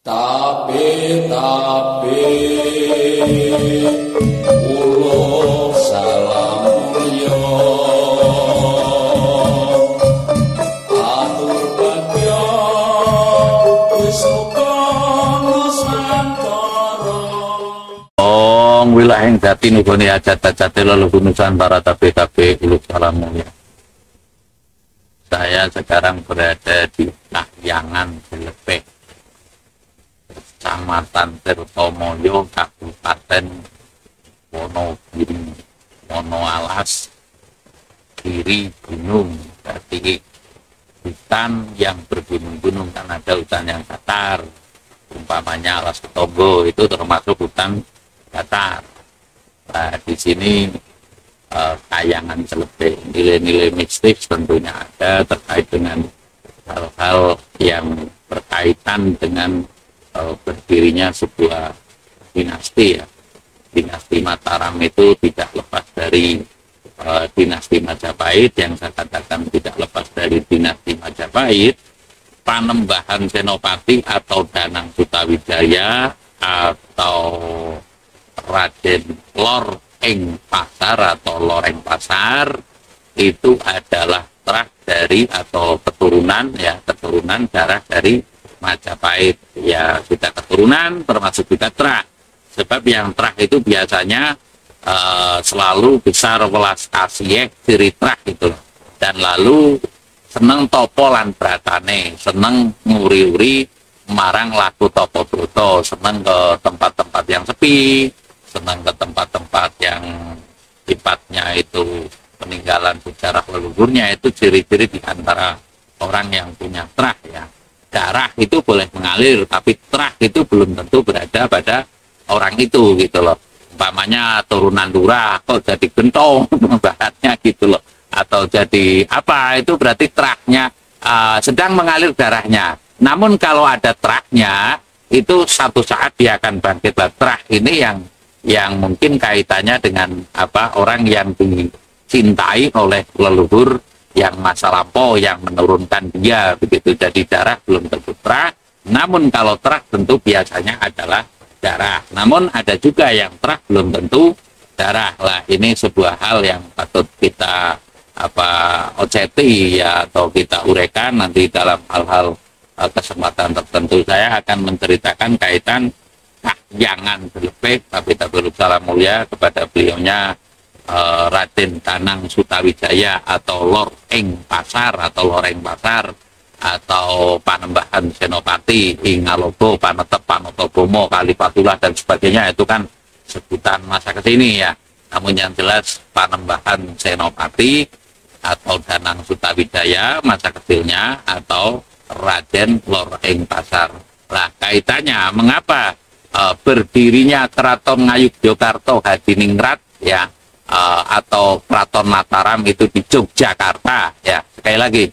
Tapi ulo salam mulya atur bagya wis muga nusantara. Wilayah Jati nugone ajat-ajate leluhur Nusantara tapi ulo salam mulya. Saya sekarang berada di Kahyangan Jelepeh, Kecamatan Tirtomoyo, Kabupaten Wonogiri, Wonoalas, kiri gunung. Jadi hutan yang bergunung-gunung, kan ada hutan yang datar, umpamanya Alas Ketombo itu termasuk hutan datar. Nah, di sini Kahyangan Jelepeh, nilai-nilai mistis tentunya ada terkait dengan hal-hal yang berkaitan dengan berdirinya sebuah dinasti ya. Dinasti Mataram itu tidak lepas dari dinasti Majapahit, yang saya katakan tidak lepas dari dinasti Majapahit. Panembahan Senopati atau Danang Sutawijaya atau Raden Lor Eng Pasar atau Loreng Pasar itu adalah trah dari atau keturunan darah dari Majapahit ya. Kita keturunan termasuk juga trah, sebab yang trah itu biasanya selalu besar welas kasih ciri trah gitu, dan lalu seneng topo lan bratane, seneng nguri-uri marang laku topo broto, seneng ke tempat-tempat yang sepi, senang ke tempat-tempat yang sifatnya itu peninggalan sejarah leluhurnya. Itu ciri-ciri di antara orang yang punya trah ya. Darah itu boleh mengalir, tapi trah itu belum tentu berada pada orang itu gitu loh. Umpamanya turunan lurah kok jadi gentong bahatnya gitu loh, atau jadi apa, itu berarti trahnya sedang mengalir darahnya. Namun kalau ada trahnya itu satu saat dia akan bangkit. Trah ini yang mungkin kaitannya dengan orang yang dicintai oleh leluhur yang masa lampau yang menurunkan dia begitu. Jadi darah belum tentu trah, namun kalau trah tentu biasanya adalah darah. Namun ada juga yang trah belum tentu darah. Lah ini sebuah hal yang patut kita oceti ya, atau kita uraikan nanti dalam hal-hal kesempatan tertentu. Saya akan menceritakan kaitan Kahyangan Jelepeh, tapi salam mulia kepada beliaunya Raden Danang Sutawijaya atau Lor Eng Pasar atau Loreng Pasar atau Panembahan Senopati, Ingalobo, Panetep, Panotobomo, Kalifatullah dan sebagainya. Itu kan sebutan masa kesini ya. Namun yang jelas Panembahan Senopati atau Danang Sutawijaya masa kecilnya, atau Raden Lor Eng Pasar. Lah kaitannya mengapa berdirinya Keraton Ngayogyakarta Hadiningrat ya, atau Keraton Mataram itu di Yogyakarta ya. Sekali lagi,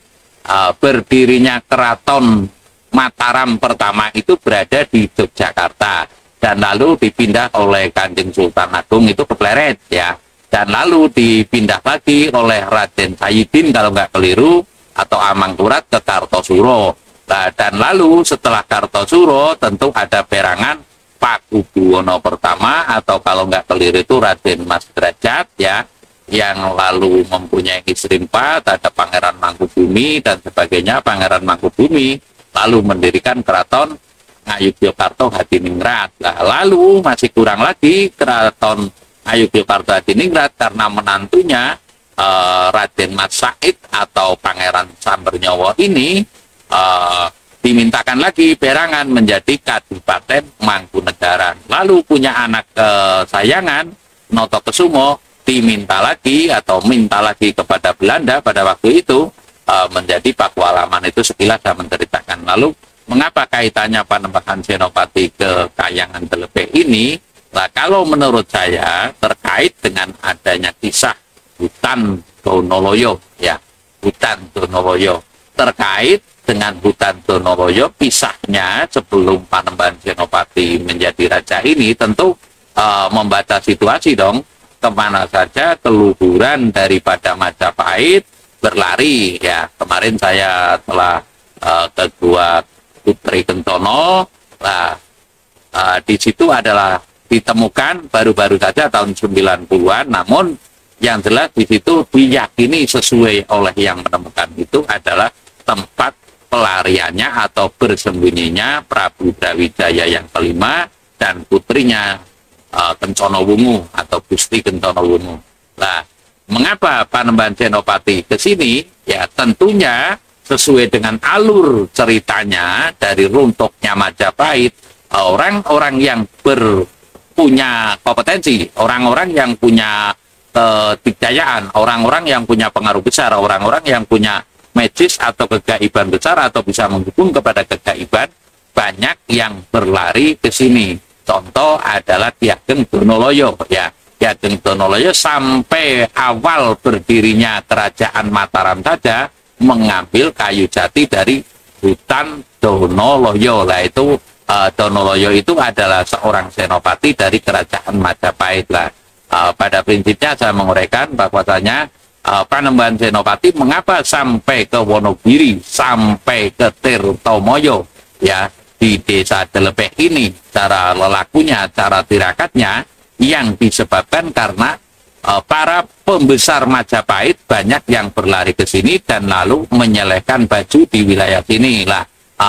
berdirinya Keraton Mataram pertama itu berada di Yogyakarta, dan lalu dipindah oleh Kanjeng Sultan Agung itu ke Pleret ya, dan lalu dipindah lagi oleh Raden Sayyidin kalau nggak keliru atau Amangkurat ke Kartosuro. Nah, dan lalu setelah Kartosuro tentu ada perangan Pakubuwono pertama atau kalau nggak keliru itu Raden Mas Derajat ya, yang lalu mempunyai istri 4, ada Pangeran Mangkubumi dan sebagainya. Pangeran Mangkubumi lalu mendirikan Keraton Ngayogyakarta Hadiningrat. Nah, lalu masih kurang lagi Keraton Ngayogyakarta Hadiningrat karena menantunya Raden Mas Said atau Pangeran Sambernyawa ini dimintakan lagi perangan menjadi Kadipaten Mangkunegaran. Lalu punya anak kesayangan Notokesumo diminta lagi atau minta lagi kepada Belanda pada waktu itu menjadi Pakualaman. Itu sekilas saya menceritakan. Lalu mengapa kaitannya Panembahan Senopati ke Kahyangan Jelepeh ini? Nah, kalau menurut saya terkait dengan adanya kisah hutan Donoloyo ya, hutan Donoloyo. Terkait dengan hutan Donoloyo, kisahnya sebelum Panembahan Senopati menjadi raja ini tentu membaca situasi dong, kemana saja keluhuran daripada Majapahit berlari ya. Kemarin saya telah kedua Putri Kentono Nah, di situ adalah ditemukan baru-baru saja tahun 90-an, namun yang jelas di situ diyakini sesuai oleh yang menemukan itu adalah tempat pelariannya atau bersembunyinya Prabu Brawijaya yang kelima dan putrinya Kencana Wungu atau Gusti Kencana Wungu. Nah, mengapa Panembahan Senopati ke sini? Ya tentunya sesuai dengan alur ceritanya dari runtuhnya Majapahit, orang-orang yang punya kompetensi, orang-orang yang punya kebudayaan, orang-orang yang punya pengaruh besar, orang-orang yang punya magis atau kegaiban besar atau bisa menghubung kepada kegaiban, banyak yang berlari ke sini. Contoh adalah Ki Ageng Donoloyo, ya. Ki Ageng Donoloyo sampai awal berdirinya Kerajaan Mataram saja mengambil kayu jati dari hutan Donoloyo. Lah itu Donoloyo itu adalah seorang senopati dari Kerajaan Majapahit lah. Pada prinsipnya saya menguraikan bahwasanya Panembahan Senopati mengapa sampai ke Wonogiri, sampai ke Tirtomoyo, ya, di desa Delepeh ini, cara lelakunya, cara tirakatnya, yang disebabkan karena para pembesar Majapahit banyak yang berlari ke sini dan lalu menyelehkan baju di wilayah sini lah.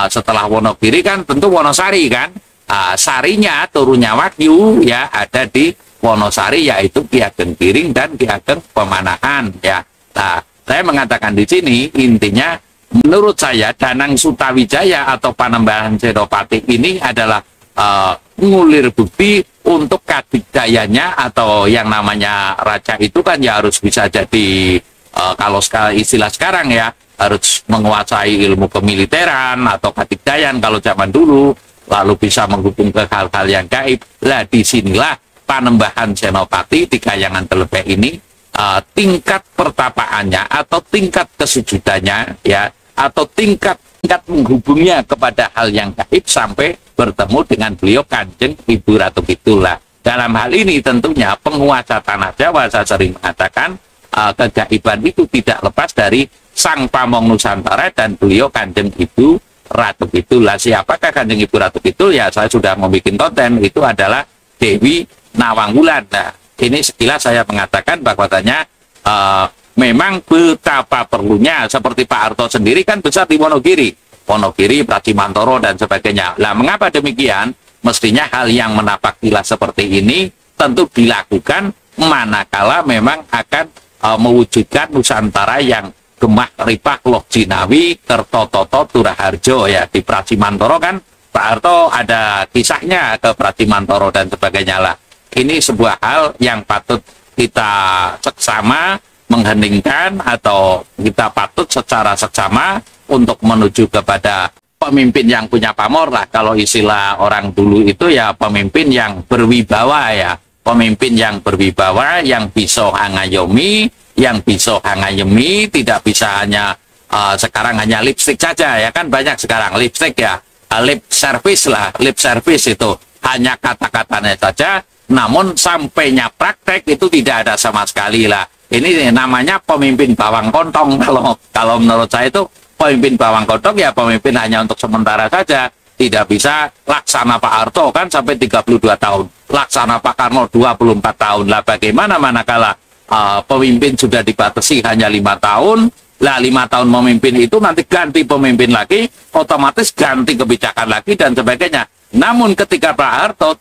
Setelah Wonogiri kan tentu Wonosari kan, sarinya turunnya Wagyu ya ada di Wonosari, yaitu Ki Ageng Giring dan Ki Ageng Pemanahan, ya. Nah, saya mengatakan di sini intinya menurut saya Danang Sutawijaya atau Panembahan Senopati ini adalah ngulir bukti untuk kadikdayanya, atau yang namanya raja itu kan ya harus bisa jadi kalau istilah sekarang ya harus menguasai ilmu kemiliteran atau kadikdayan kalau zaman dulu, lalu bisa menghubung ke hal-hal yang gaib. Lah disinilah Panembahan Senopati di Kahyangan Delepeh ini tingkat pertapaannya atau tingkat kesujudannya ya, atau tingkat menghubungnya kepada hal yang gaib sampai bertemu dengan beliau Kanjeng Ibu Ratu Kidul. Dalam hal ini tentunya penguasa tanah Jawa, saya sering mengatakan kegaiban itu tidak lepas dari Sang Pamong Nusantara dan beliau Kanjeng Ibu Ratu Kidul. Siapakah Kanjeng Ibu Ratu Kidul? Ya saya sudah membuat konten, itu adalah Dewi Nawangwulan. Nah, ini sekilas saya mengatakan bahwasanya memang betapa perlunya, seperti Pak Harto sendiri kan besar di Wonogiri, Pracimantoro dan sebagainya. Lah mengapa demikian? Mestinya hal yang menapaktilah seperti ini tentu dilakukan manakala memang akan mewujudkan Nusantara yang gemah ripah loh jinawi Kertototo Turaharjo ya. Di Pracimantoro kan Pak Harto ada kisahnya ke Pracimantoro dan sebagainya lah. Ini sebuah hal yang patut kita seksama mengheningkan, atau kita patut secara seksama untuk menuju kepada pemimpin yang punya pamor lah. Kalau istilah orang dulu itu ya pemimpin yang berwibawa ya. Pemimpin yang berwibawa, yang bisa hangayomi, yang bisa hangayemi, tidak bisa hanya sekarang hanya lipstick saja ya kan, banyak sekarang lipstick ya, lip service lah, lip service itu hanya kata-katanya saja, namun sampainya praktek itu tidak ada sama sekali lah. Ini namanya pemimpin bawang kontong. Kalau menurut saya itu pemimpin bawang kontong ya pemimpin hanya untuk sementara saja. Tidak bisa laksana Pak Harto kan sampai 32 tahun, laksana Pak Karno 24 tahun lah. Bagaimana manakala pemimpin sudah dibatasi hanya 5 tahun, lah 5 tahun memimpin itu nanti ganti pemimpin lagi, otomatis ganti kebijakan lagi dan sebagainya. Namun ketika Pak Harto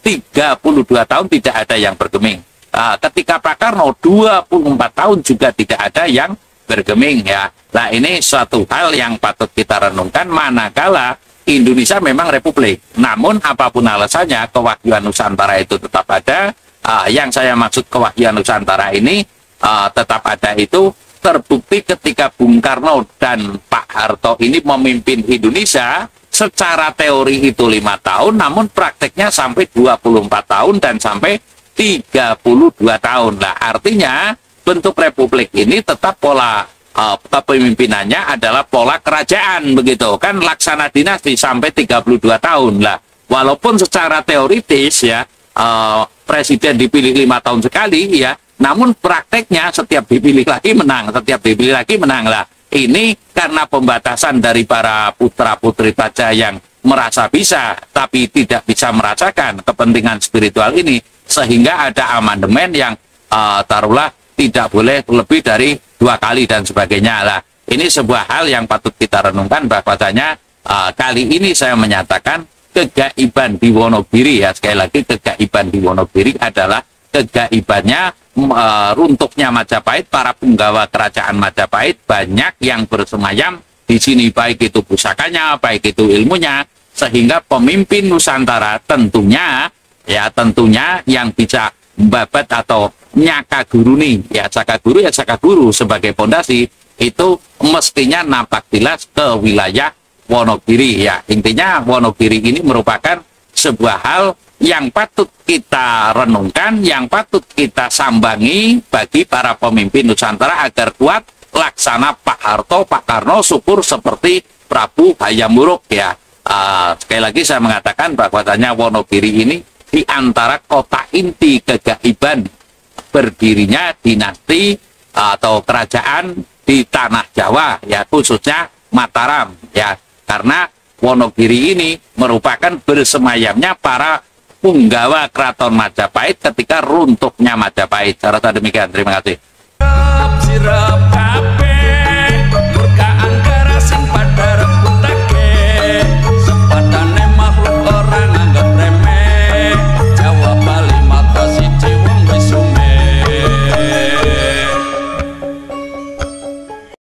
32 tahun tidak ada yang bergeming. Ketika Pak Karno 24 tahun juga tidak ada yang bergeming ya. Nah ini suatu hal yang patut kita renungkan manakala Indonesia memang republik. Namun apapun alasannya kewahyuan Nusantara itu tetap ada. Yang saya maksud kewahyuan Nusantara ini tetap ada itu terbukti ketika Bung Karno dan Pak Harto ini memimpin Indonesia. Secara teori itu 5 tahun, namun prakteknya sampai 24 tahun dan sampai 32 tahun. Nah, artinya bentuk republik ini tetap pola kepemimpinannya adalah pola kerajaan begitu kan, laksana dinasti sampai 32 tahun lah. Walaupun secara teoritis ya presiden dipilih 5 tahun sekali ya, namun prakteknya setiap dipilih lagi menang, setiap dipilih lagi menang lah. Ini karena pembatasan dari para putra-putri raja yang merasa bisa tapi tidak bisa merasakan kepentingan spiritual ini, sehingga ada amandemen yang taruhlah tidak boleh lebih dari 2 kali dan sebagainya lah. Ini sebuah hal yang patut kita renungkan, bahwasanya kali ini saya menyatakan kegaiban di Wonogiri, ya sekali lagi kegaiban di Wonogiri adalah kegaibannya runtuhnya Majapahit. Para punggawa kerajaan Majapahit banyak yang bersemayam di sini, baik itu pusakanya, baik itu ilmunya, sehingga pemimpin Nusantara tentunya yang bisa membabat atau nyaka guru nih, ya saka guru sebagai pondasi, itu mestinya nampak jelas ke wilayah Wonogiri. Ya intinya Wonogiri ini merupakan sebuah hal yang patut kita renungkan, yang patut kita sambangi bagi para pemimpin Nusantara agar kuat laksana Pak Harto, Pak Karno, syukur seperti Prabu Hayam Wuruk, ya. Sekali lagi saya mengatakan bahwasanya Wonogiri ini di antara kota inti kegaiban berdirinya dinasti atau kerajaan di tanah Jawa, ya khususnya Mataram, ya, karena Wonogiri ini merupakan bersemayamnya para punggawa keraton Majapahit ketika runtuhnya Majapahit. Saya rasa demikian. Terima kasih. Sirap kabeh